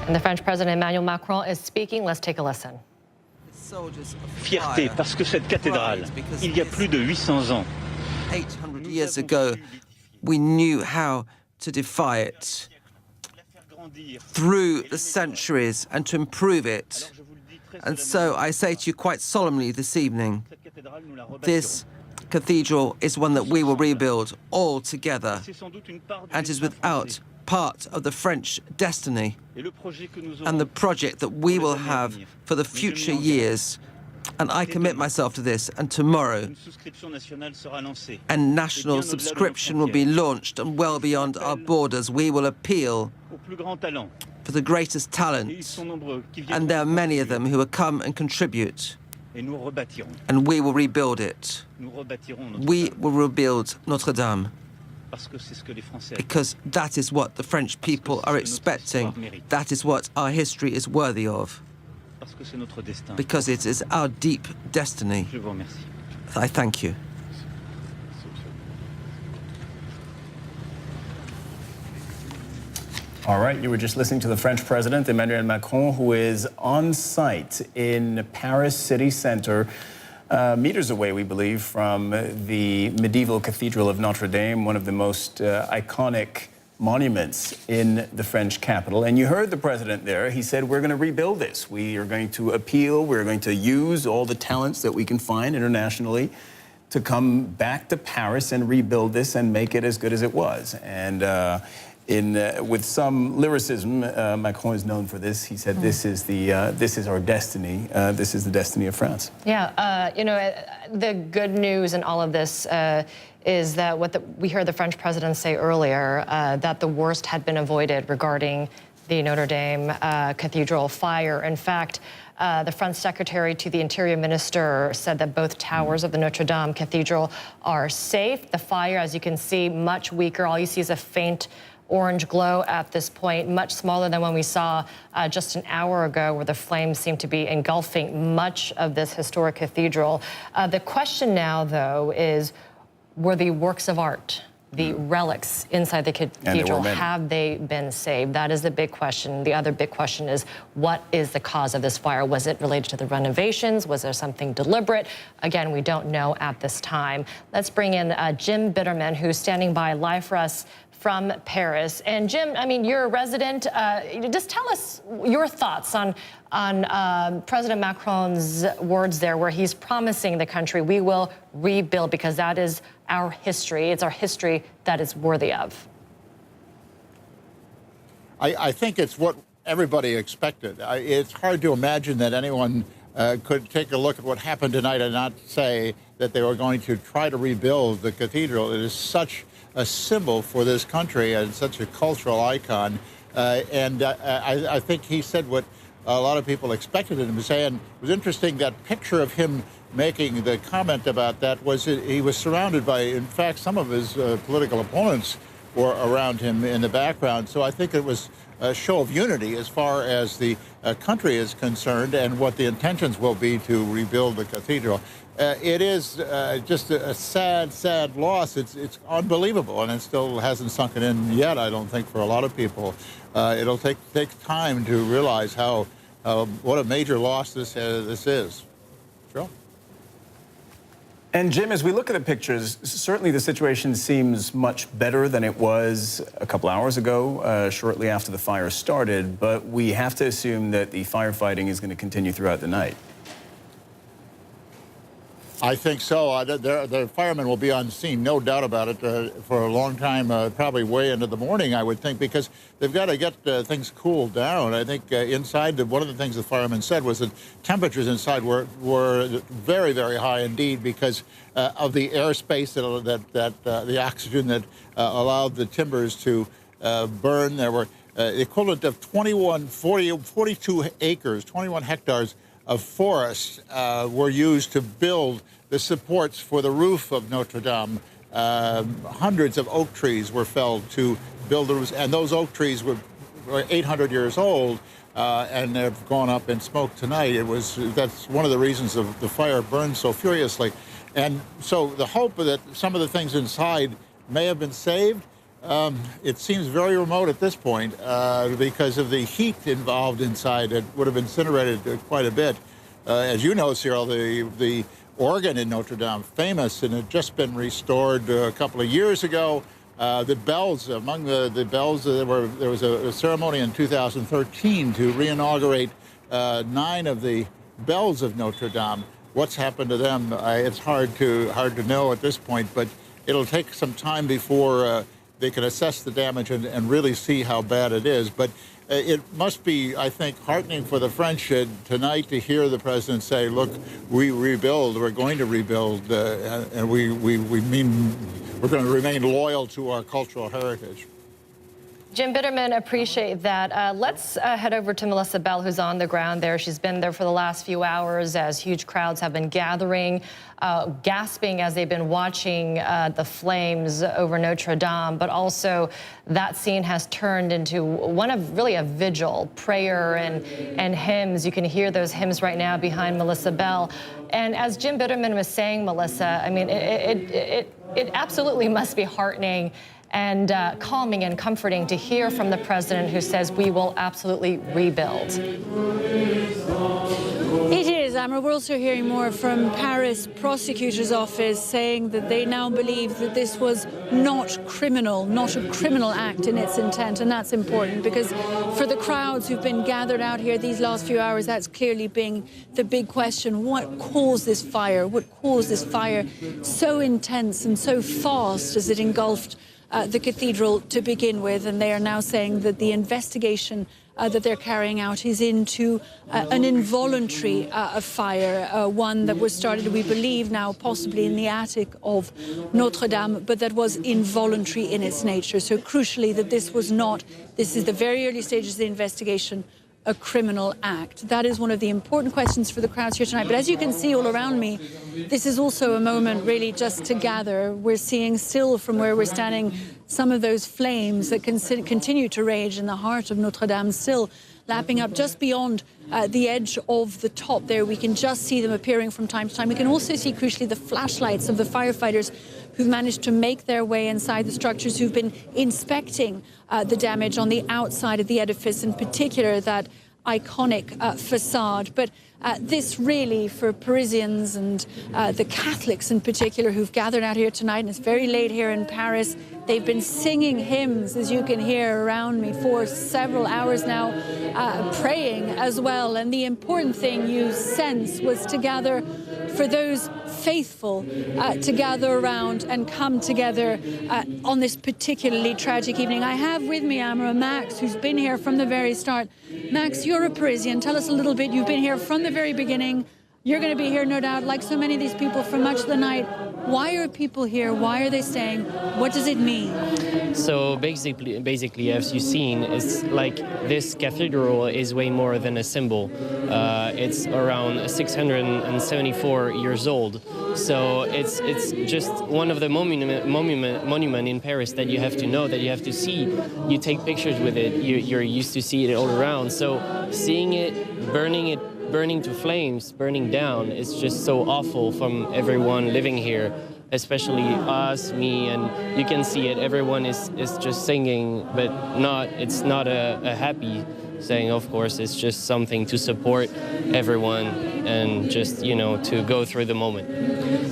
And the French President Emmanuel Macron is speaking. Let's take a listen. Fierté, parce que cette cathédrale, il y a plus de 800 ans, 800 years ago, we knew how to defy it through the centuries and to improve it. And so I say to you quite solemnly this evening, this cathedral is one that we will rebuild all together and is without part of the French destiny and the project that we will have for the future years. And I commit myself to this, and tomorrow a national subscription will be launched, and well beyond our borders we will appeal for the greatest talent, and there are many of them who will come and contribute, and we will rebuild it. We will rebuild Notre Dame, because that is what the French people are expecting. That is what our history is worthy of. Because it is our deep destiny. I thank you. All right, you were just listening to the French President, Emmanuel Macron, who is on site in Paris city center, meters away, we believe, from the medieval Cathedral of Notre Dame, one of the most iconic monuments in the French capital. And you heard the president there. He said, we're going to rebuild this. We are going to appeal. We're going to use all the talents that we can find internationally to come back to Paris and rebuild this and make it as good as it was. And with some lyricism, Macron is known for this. He said, this is our destiny. This is the destiny of France. Yeah, you know, the good news in all of this is that we heard the French president say earlier, that the worst had been avoided regarding the Notre Dame Cathedral fire. In fact, the French secretary to the interior minister said that both towers of the Notre Dame Cathedral are safe. The fire, as you can see, much weaker. All you see is a faint orange glow at this point, much smaller than when we saw just an hour ago, where the flames seem to be engulfing much of this historic cathedral. The question now, though, is, were the works of art, the relics inside the cathedral, have they been saved? That is the big question. The other big question is, what is the cause of this fire? Was it related to the renovations? Was there something deliberate? Again, we don't know at this time. Let's bring in Jim Bitterman, who's standing by live for us from Paris. And Jim, I mean, you're a resident. Just tell us your thoughts on President Macron's words there, where he's promising the country, we will rebuild, because that is our history. It's our history that is worthy of. I think it's what everybody expected. It's hard to imagine that anyone could take a look at what happened tonight and not say that they were going to try to rebuild the cathedral. It is such a symbol for this country and such a cultural icon. I think he said what a lot of people expected him to say. And it was interesting, that picture of him making the comment about that was he was surrounded by, in fact, some of his political opponents were around him in the background. So I think it was a show of unity as far as the country is concerned and what the intentions will be to rebuild the cathedral. It is just a sad, sad loss. It's unbelievable, and it still hasn't sunk in yet, I don't think, for a lot of people. It'll take time to realize what a major loss this is. Sure. And Jim, as we look at the pictures, certainly the situation seems much better than it was a couple hours ago, shortly after the fire started, but we have to assume that the firefighting is going to continue throughout the night. I think so. The firemen will be on scene, no doubt about it, for a long time, probably way into the morning, I would think, because they've got to get things cooled down. I think inside, one of the things the firemen said was that temperatures inside were very, very high indeed, because of the airspace, the oxygen that allowed the timbers to burn. There were the equivalent of 42 acres, 21 hectares of forests were used to build the supports for the roof of Notre Dame. Hundreds of oak trees were felled to build the roofs, and those oak trees were 800 years old, and they've gone up in smoke tonight. That's one of the reasons the fire burned so furiously. And so the hope that some of the things inside may have been saved It seems very remote at this point because of the heat involved inside. It would have incinerated quite a bit. As you know, Cyril, the organ in Notre Dame, famous, and had just been restored a couple of years ago. The bells, among the bells, there was a ceremony in 2013 to re-inaugurate 9 of the bells of Notre Dame. What's happened to them? It's hard to know at this point, but it'll take some time before they can assess the damage and really see how bad it is. But it must be, I think, heartening for the French tonight to hear the president say, look, we rebuild, we're going to rebuild, and we mean we're going to remain loyal to our cultural heritage. Jim Bitterman, appreciate that. Let's head over to Melissa Bell, who's on the ground there. She's been there for the last few hours as huge crowds have been gathering, gasping as they've been watching the flames over Notre Dame. But also that scene has turned into one of really a vigil, prayer and hymns. You can hear those hymns right now behind Melissa Bell. And as Jim Bitterman was saying, Melissa, I mean, it absolutely must be heartening and calming and comforting to hear from the president who says we will absolutely rebuild. It is, Amber. We're also hearing more from Paris prosecutor's office saying that they now believe that this was not a criminal act in its intent. And that's important because for the crowds who've been gathered out here these last few hours, that's clearly been the big question. What caused this fire? What caused this fire so intense and so fast as it engulfed the cathedral to begin with? And they are now saying that the investigation that they're carrying out is into an involuntary fire, one that was started, we believe now, possibly in the attic of Notre Dame, but that was involuntary in its nature. So crucially, that this is the very early stages of the investigation, a criminal act. That is one of the important questions for the crowds here tonight. But as you can see all around me, this is also a moment really just to gather. We're seeing still from where we're standing some of those flames that continue to rage in the heart of Notre Dame, still lapping up just beyond the edge of the top there. We can just see them appearing from time to time. We can also see, crucially, the flashlights of the firefighters who've managed to make their way inside the structures, who've been inspecting the damage on the outside of the edifice, in particular that iconic facade. But this really, for Parisians and the Catholics in particular who've gathered out here tonight, and it's very late here in Paris, they've been singing hymns, as you can hear around me, for several hours now, praying as well. And the important thing you sense was to gather, for those faithful, to gather around and come together on this particularly tragic evening. I have with me, Amra, Max, who's been here from the very start. Max, you're a Parisian. Tell us a little bit. You've been here from the very beginning. You're going to be here, no doubt, like so many of these people, for much of the night. Why are people here? Why are they staying? What does it mean? So basically, as you've seen, it's like this cathedral is way more than a symbol. It's around 674 years old. So it's just one of the monument in Paris that you have to know, that you have to see. You take pictures with it. You're used to see it all around. So seeing it, burning to flames, burning down, is just so awful from everyone living here, especially us, me, and you can see it. Everyone is just singing, but it's not a happy saying, of course. It's just something to support everyone and just, to go through the moment.